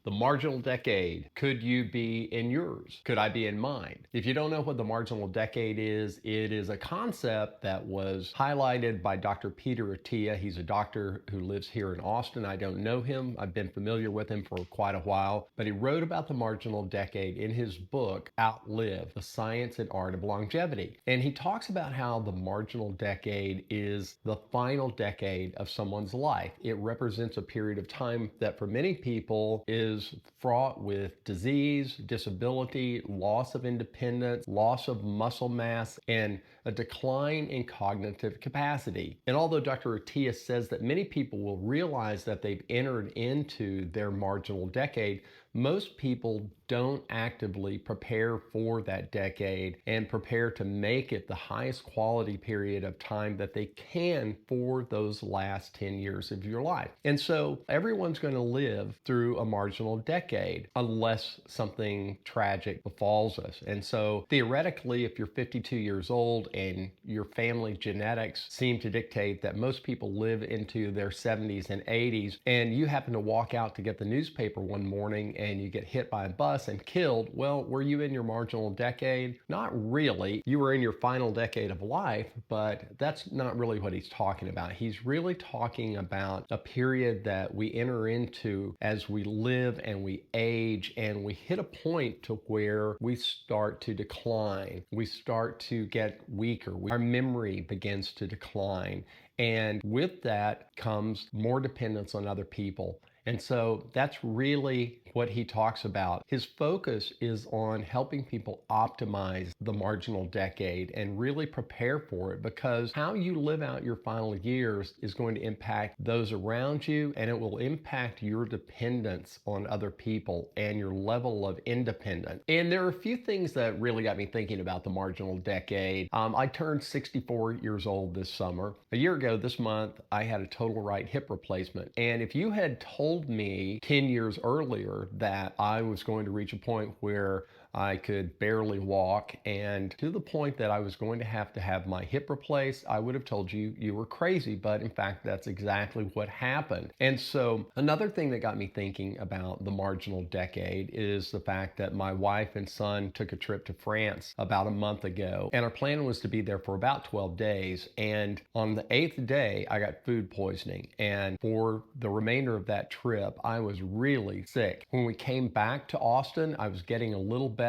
The marginal decade. Could you be in yours? Could I be in mine? If you don't know what the marginal decade is, it is a concept that was highlighted by Dr. Peter Attia. He's a doctor who lives here in Austin. I don't know him. I've been familiar with him for quite a while, but he wrote about the marginal decade in his book, Outlive, The Science and Art of Longevity. And he talks about how the marginal decade is the final decade of someone's life. It represents a period of time that for many people is fraught with disease, disability, loss of independence, loss of muscle mass, and a decline in cognitive capacity. And although Dr. Attia says that many people will realize that they've entered into their marginal decade, most people don't actively prepare for that decade and prepare to make it the highest quality period of time that they can for those last 10 years of your life. And so everyone's going to live through a marginal decade unless something tragic befalls us. And so theoretically, if you're 52 years old and your family genetics seem to dictate that most people live into their 70s and 80s, and you happen to walk out to get the newspaper one morning and you get hit by a bus and killed, well, were you in your marginal decade? Not really. You were in your final decade of life, but that's not really what he's talking about. He's really talking about a period that we enter into as we live and we age and we hit a point to where we start to decline. We start to get weaker. Our memory begins to decline. And with that comes more dependence on other people. And so that's really what he talks about. His focus is on helping people optimize the marginal decade and really prepare for it, because how you live out your final years is going to impact those around you, and it will impact your dependence on other people and your level of independence. And there are a few things that really got me thinking about the marginal decade. I turned 64 years old this summer. A year ago this month, I had a total right hip replacement. And if you had told me 10 years earlier that I was going to reach a point where I could barely walk, and to the point that I was going to have my hip replaced, I would have told you you were crazy. But in fact, that's exactly what happened. And so another thing that got me thinking about the marginal decade is the fact that my wife and son took a trip to France about a month ago, and our plan was to be there for about 12 days. And on the 8th day, I got food poisoning. And for the remainder of that trip, I was really sick. When we came back to Austin, I was getting a little better.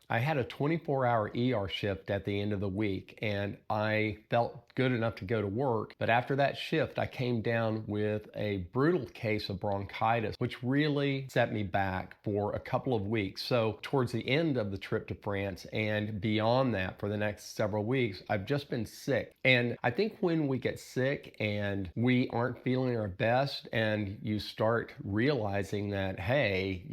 I had a 24-hour ER shift at the end of the week, and I felt good enough to go to work. But after that shift, I came down with a brutal case of bronchitis, which really set me back for a couple of weeks. So towards the end of the trip to France and beyond that, for the next several weeks, I've just been sick. And I think when we get sick and we aren't feeling our best, and you start realizing that, hey,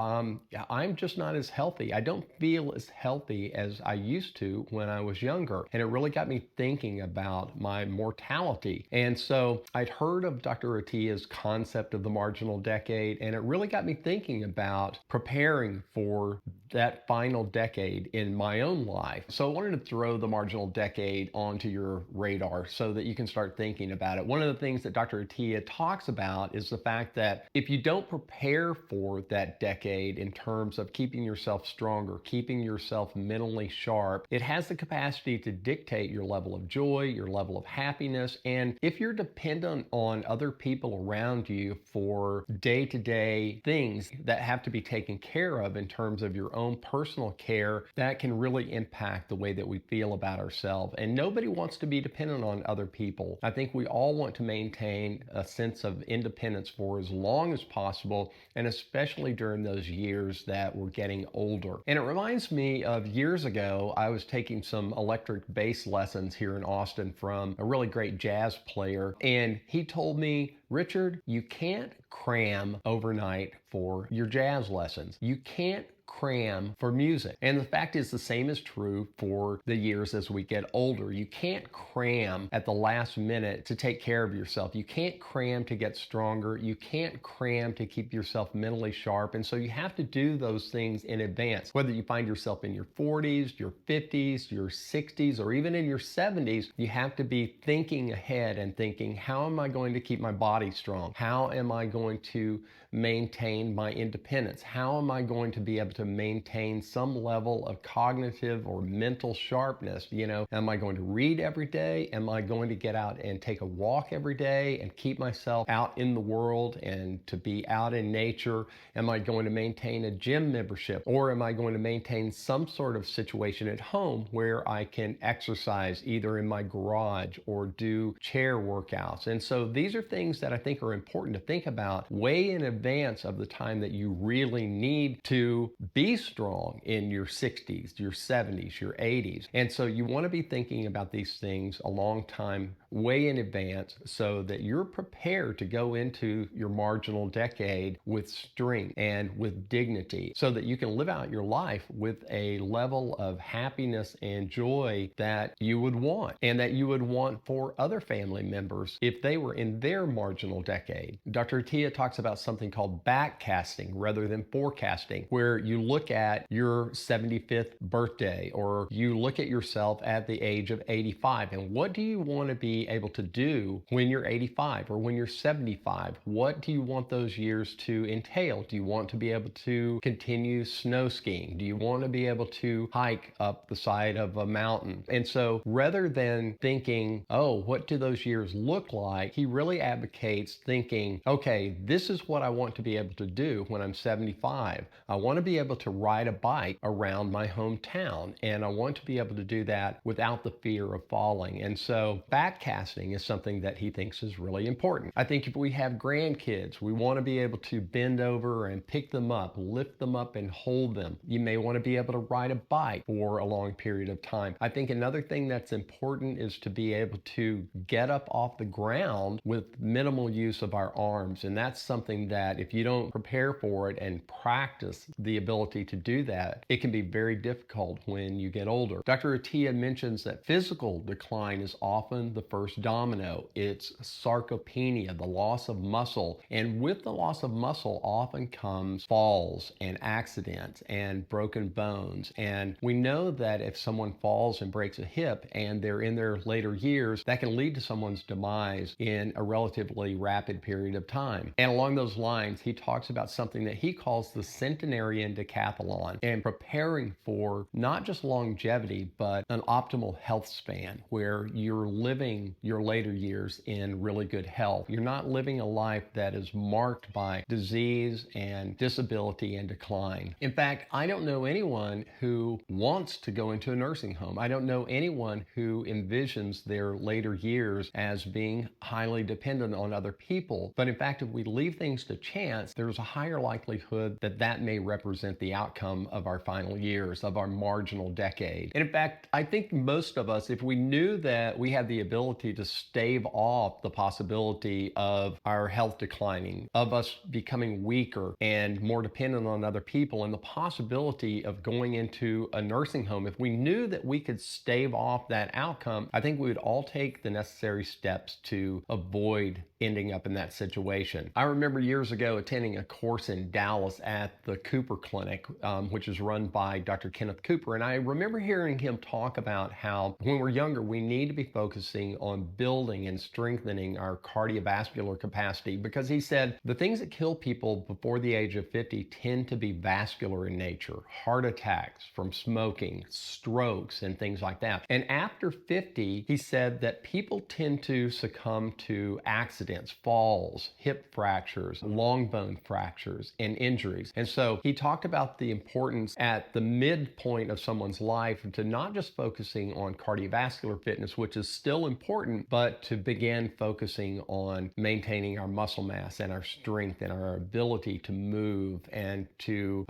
I'm just not as healthy. I don't feel as healthy as I used to when I was younger. And it really got me thinking about my mortality. And so I'd heard of Dr. Attia's concept of the marginal decade, and it really got me thinking about preparing for that final decade in my own life. So I wanted to throw the marginal decade onto your radar so that you can start thinking about it. One of the things that Dr. Attia talks about is the fact that if you don't prepare for that decade in terms of keeping yourself stronger, keeping yourself mentally sharp, it has the capacity to dictate your level of joy, your level of happiness. And if you're dependent on other people around you for day-to-day things that have to be taken care of in terms of your own personal care, that can really impact the way that we feel about ourselves. And nobody wants to be dependent on other people. I think we all want to maintain a sense of independence for as long as possible, and especially during those years that we're getting older. And it reminds me of years ago, I was taking some electric bass lessons here in Austin from a really great jazz player, and he told me, Richard, you can't cram overnight for your jazz lessons. You can't cram for music. And the fact is, the same is true for the years as we get older. You can't cram at the last minute to take care of yourself. You can't cram to get stronger. You can't cram to keep yourself mentally sharp. And so you have to do those things in advance. Whether you find yourself in your 40s, your 50s, your 60s, or even in your 70s, you have to be thinking ahead and thinking, how am I going to keep my body strong? How am I going to maintain my independence? How am I going to be able to maintain some level of cognitive or mental sharpness? Am I going to read every day? Am I going to get out and take a walk every day and keep myself out in the world and to be out in nature? Am I going to maintain a gym membership? Or am I going to maintain some sort of situation at home where I can exercise either in my garage or do chair workouts? And so these are things that I think are important to think about way in advance of the time that you really need to be strong in your 60s, your 70s, your 80s. And so you want to be thinking about these things a long time way in advance so that you're prepared to go into your marginal decade with strength and with dignity, so that you can live out your life with a level of happiness and joy that you would want, and that you would want for other family members if they were in their marginal decade. Dr. Attia talks about something called backcasting rather than forecasting, where you look at your 75th birthday, or you look at yourself at the age of 85, and what do you want to be able to do when you're 85 or when you're 75? What do you want those years to entail? Do you want to be able to continue snow skiing? Do you want to be able to hike up the side of a mountain? And so rather than thinking, oh, what do those years look like? He really advocates thinking, okay, this is what I want to be able to do when I'm 75. I want to be able to ride a bike around my hometown, and I want to be able to do that without the fear of falling. And so backcasting is something that he thinks is really important. I think if we have grandkids, we want to be able to bend over and pick them up, lift them up and hold them. You may want to be able to ride a bike for a long period of time. I think another thing that's important is to be able to get up off the ground with minimal use of our arms. And that's something that if you don't prepare for it and practice the ability to do that, it can be very difficult when you get older. Dr. Attia mentions that physical decline is often the first domino. It's sarcopenia, the loss of muscle. And with the loss of muscle often comes falls and accidents and broken bones. And we know that if someone falls and breaks a hip and they're in their later years, that can lead to someone's demise in a relatively rapid period of time. And along those lines, he talks about something that he calls the Centenarian decathlon, and preparing for not just longevity, but an optimal health span where you're living your later years in really good health. You're not living a life that is marked by disease and disability and decline. In fact, I don't know anyone who wants to go into a nursing home. I don't know anyone who envisions their later years as being highly dependent on other people. But in fact, if we leave things to chance, there's a higher likelihood that that may represent the outcome of our final years, of our marginal decade. And in fact, I think most of us, if we knew that we had the ability to stave off the possibility of our health declining, of us becoming weaker and more dependent on other people, and the possibility of going into a nursing home, if we knew that we could stave off that outcome, I think we would all take the necessary steps to avoid ending up in that situation. I remember years ago attending a course in Dallas at the Cooper Clinic, which is run by Dr. Kenneth Cooper. And I remember hearing him talk about how when we're younger, we need to be focusing on building and strengthening our cardiovascular capacity, because he said the things that kill people before the age of 50 tend to be vascular in nature: heart attacks from smoking, strokes, and things like that. And after 50, he said that people tend to succumb to accidents, falls, hip fractures, long bone fractures, and injuries. And so he talked about the importance at the midpoint of someone's life to not just focusing on cardiovascular fitness, which is still important important, but to begin focusing on maintaining our muscle mass and our strength and our ability to move and to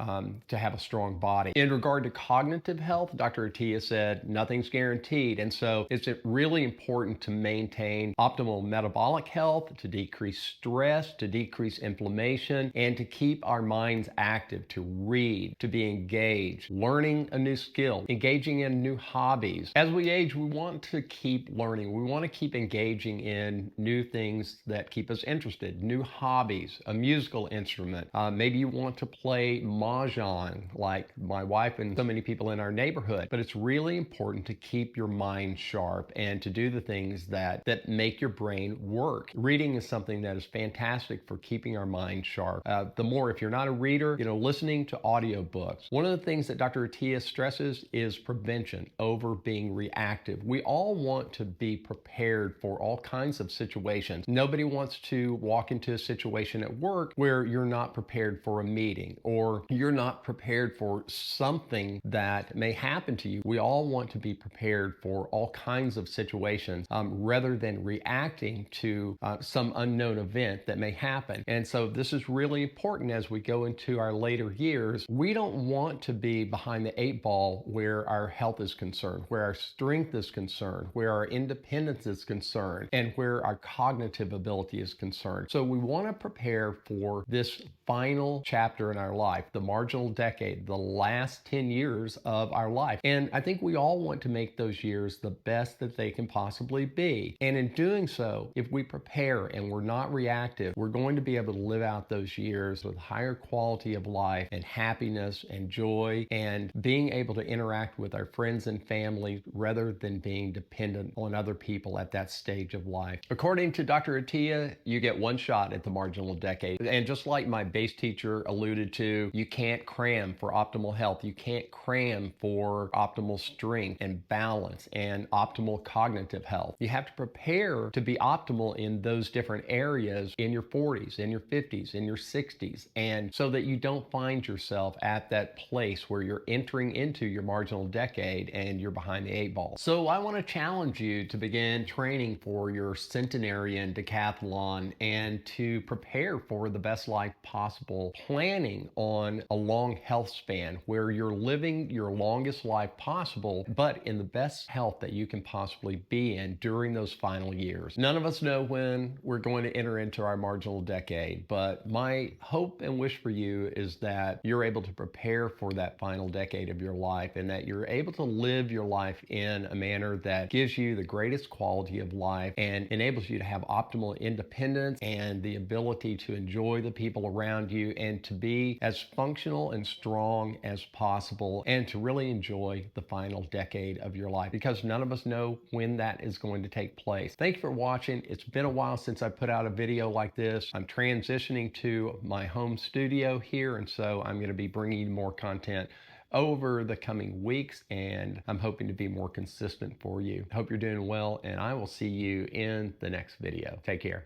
have a strong body. In regard to cognitive health, Dr. Attia said nothing's guaranteed, and so it's really important to maintain optimal metabolic health, to decrease stress, to decrease inflammation, and to keep our minds active, to read, to be engaged, learning a new skill, engaging in new hobbies. As we age, we want to keep learning. We want to keep engaging in new things that keep us interested, new hobbies, a musical instrument. Maybe you want to play mahjong like my wife and so many people in our neighborhood. But it's really important to keep your mind sharp and to do the things that make your brain work. Reading is something that is fantastic for keeping our mind sharp. If you're not a reader, listening to audiobooks. One of the things that Dr. Attia stresses is prevention over being reactive. We all want to be prepared for all kinds of situations. Nobody wants to walk into a situation at work where you're not prepared for a meeting or you're not prepared for something that may happen to you. We all want to be prepared for all kinds of situations rather than reacting to some unknown event that may happen. And so this is really important as we go into our later years. We don't want to be behind the 8 ball where our health is concerned, where our strength is concerned, where our independence is concerned, and where our cognitive ability is concerned. So we want to prepare for this final chapter in our life, the marginal decade, the last 10 years of our life. And I think we all want to make those years the best that they can possibly be. And in doing so, if we prepare and we're not reactive, we're going to be able to live out those years with higher quality of life and happiness and joy and being able to interact with our friends and family rather than being dependent on other people at that stage of life. According to Dr. Attia, you get one shot at the marginal decade. And just like my base teacher alluded to, you can't cram for optimal health. You can't cram for optimal strength and balance and optimal cognitive health. You have to prepare to be optimal in those different areas in your 40s, in your 50s, in your 60s, and so that you don't find yourself at that place where you're entering into your marginal decade and you're behind the 8 ball. So I want to challenge you to begin training for your Centenarian decathlon and to prepare for the best life possible, planning on a long health span where you're living your longest life possible, but in the best health that you can possibly be in during those final years. None of us know when we're going to enter into our marginal decade, but my hope and wish for you is that you're able to prepare for that final decade of your life and that you're able to live your life in a manner that gives you the greatest quality of life and enables you to have optimal independence and the ability to enjoy the people around you and to be as functional and strong as possible and to really enjoy the final decade of your life, because none of us know when that is going to take place. Thank you for watching. It's been a while since I put out a video like this. I'm transitioning to my home studio here, and so I'm going to be bringing you more content over the coming weeks, and I'm hoping to be more consistent for you. I hope you're doing well, and I will see you in the next video. Take care.